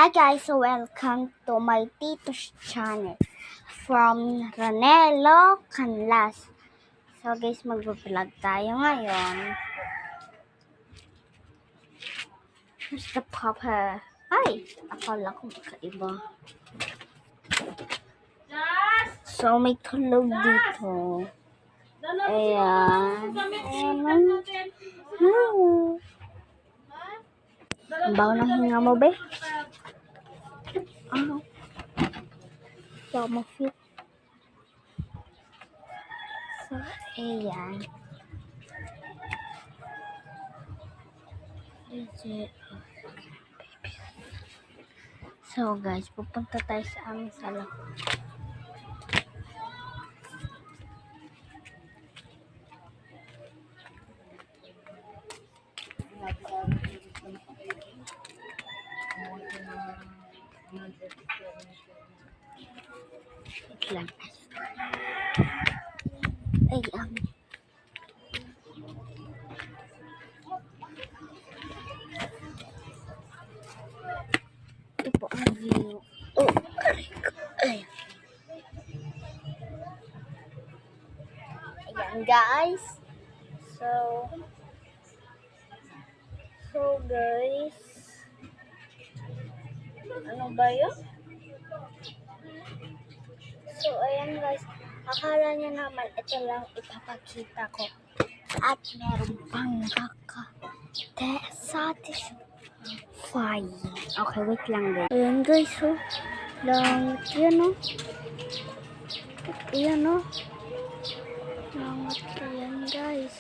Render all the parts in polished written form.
Hi guys, welcome to my Tito's channel from Ranelo Canlas. So guys, mag-vlog tayo ngayon. Here's the papa. Ay, akala ko magkaiba. So may tulog dito. Ayan. Ang baho ng hinga mo, be? Ano? So, ma-fit. So, ayan. So, guys, pupunta tayo sa aming salon. Wait lang. Ayan. Ito po ang view. Oh, aray ko. Ayan. Ayan, guys. So guys. Ano ba yun? So, ayan guys. Akala niya naman ito lang ipapakita ko. At meron pang satisfying. Okay, wait lang guys. Ayan guys, oh. Langit yan, oh. Ayan, oh. Langit yan guys.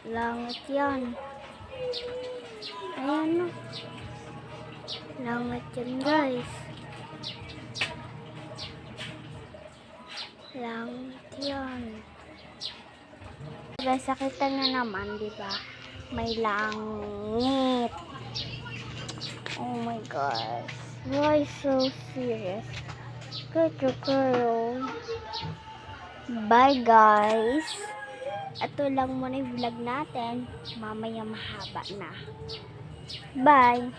Langit yan. Ayan, oh. Langit yan guys. Langit yan. Guys, nakita na naman, di ba? May langit. Oh my gosh. Why so serious? Good girl. Bye guys. Ito lang muna yung vlog natin. Mamaya mahaba na. Bye.